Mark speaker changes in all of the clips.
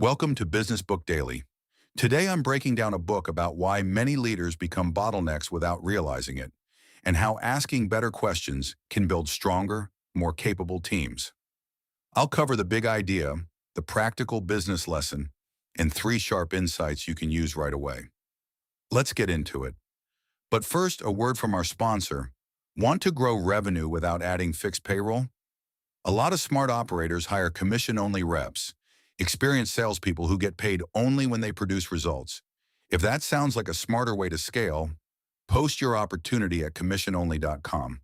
Speaker 1: Welcome to Business Book Daily. Today I'm breaking down a book about why many leaders become bottlenecks without realizing it, and how asking better questions can build stronger, more capable teams. I'll cover the big idea, the practical business lesson, and 3 sharp insights you can use right away. Let's get into it. But first, a word from our sponsor. Want to grow revenue without adding fixed payroll? A lot of smart operators hire commission-only reps, experienced salespeople who get paid only when they produce results. If that sounds like a smarter way to scale, post your opportunity at commissiononly.com.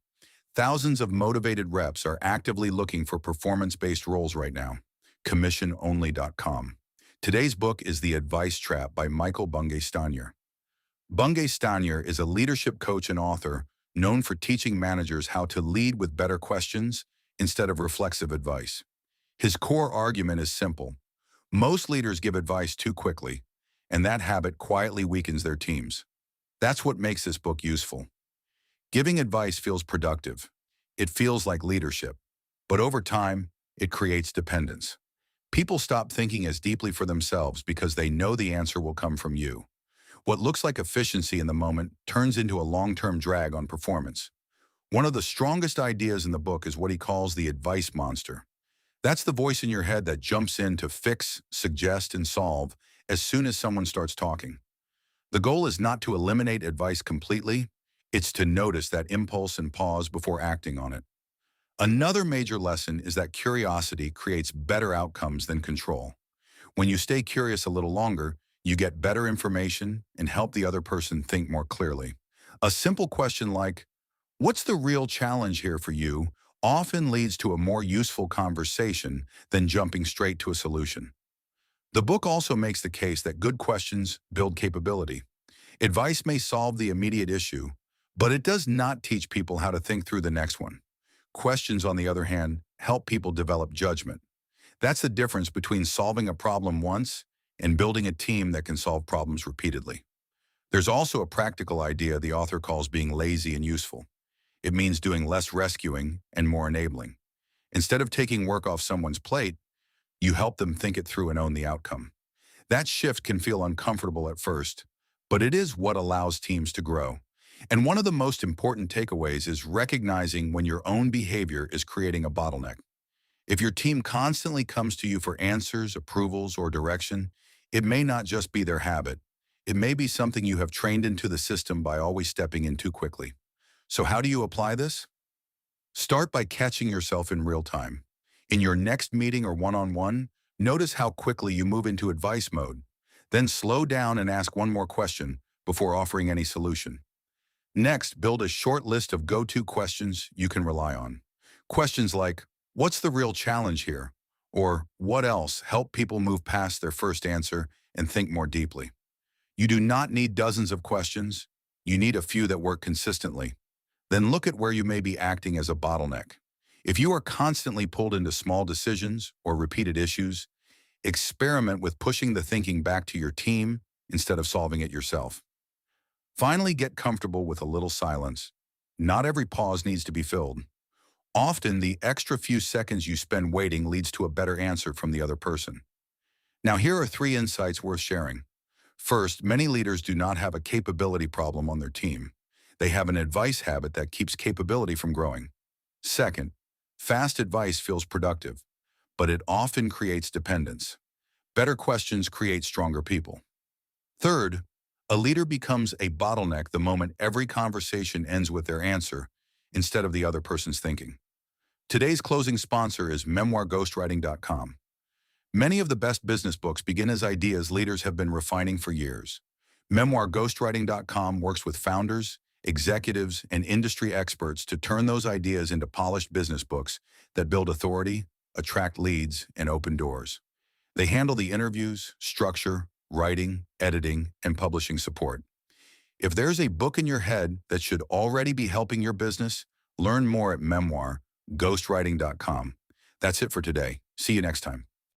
Speaker 1: Thousands of motivated reps are actively looking for performance-based roles right now. Commissiononly.com. Today's book is The Advice Trap by Bungay Stanier. Bungay Stanier is a leadership coach and author known for teaching managers how to lead with better questions instead of reflexive advice. His core argument is simple. Most leaders give advice too quickly, and that habit quietly weakens their teams. That's what makes this book useful. Giving advice feels productive. It feels like leadership. But over time, it creates dependence. People stop thinking as deeply for themselves because they know the answer will come from you. What looks like efficiency in the moment turns into a long-term drag on performance. One of the strongest ideas in the book is what he calls the advice monster. That's the voice in your head that jumps in to fix, suggest, and solve as soon as someone starts talking. The goal is not to eliminate advice completely, it's to notice that impulse and pause before acting on it. Another major lesson is that curiosity creates better outcomes than control. When you stay curious a little longer, you get better information and help the other person think more clearly. A simple question like, "What's the real challenge here for you?" often leads to a more useful conversation than jumping straight to a solution. The book also makes the case that good questions build capability. Advice may solve the immediate issue, but it does not teach people how to think through the next one. Questions, on the other hand, help people develop judgment. That's the difference between solving a problem once and building a team that can solve problems repeatedly. There's also a practical idea the author calls being lazy and useful. It means doing less rescuing and more enabling. Instead of taking work off someone's plate, you help them think it through and own the outcome. That shift can feel uncomfortable at first, but it is what allows teams to grow. And one of the most important takeaways is recognizing when your own behavior is creating a bottleneck. If your team constantly comes to you for answers, approvals, or direction, it may not just be their habit. It may be something you have trained into the system by always stepping in too quickly. So how do you apply this? Start by catching yourself in real time. In your next meeting or one-on-one, notice how quickly you move into advice mode. Then slow down and ask one more question before offering any solution. Next, build a short list of go-to questions you can rely on. Questions like, "What's the real challenge here?" Or "What else?" help people move past their first answer and think more deeply. You do not need dozens of questions. You need a few that work consistently. Then look at where you may be acting as a bottleneck. If you are constantly pulled into small decisions or repeated issues, experiment with pushing the thinking back to your team instead of solving it yourself. Finally, get comfortable with a little silence. Not every pause needs to be filled. Often, the extra few seconds you spend waiting leads to a better answer from the other person. Now, here are 3 insights worth sharing. First, many leaders do not have a capability problem on their team. They have an advice habit that keeps capability from growing. Second, fast advice feels productive, but it often creates dependence. Better questions create stronger people. Third, a leader becomes a bottleneck the moment every conversation ends with their answer instead of the other person's thinking. Today's closing sponsor is memoirghostwriting.com. Many of the best business books begin as ideas leaders have been refining for years. Memoirghostwriting.com works with founders, executives, and industry experts to turn those ideas into polished business books that build authority, attract leads, and open doors. They handle the interviews, structure, writing, editing, and publishing support. If there's a book in your head that should already be helping your business, learn more at memoirghostwriting.com. That's it for today. See you next time.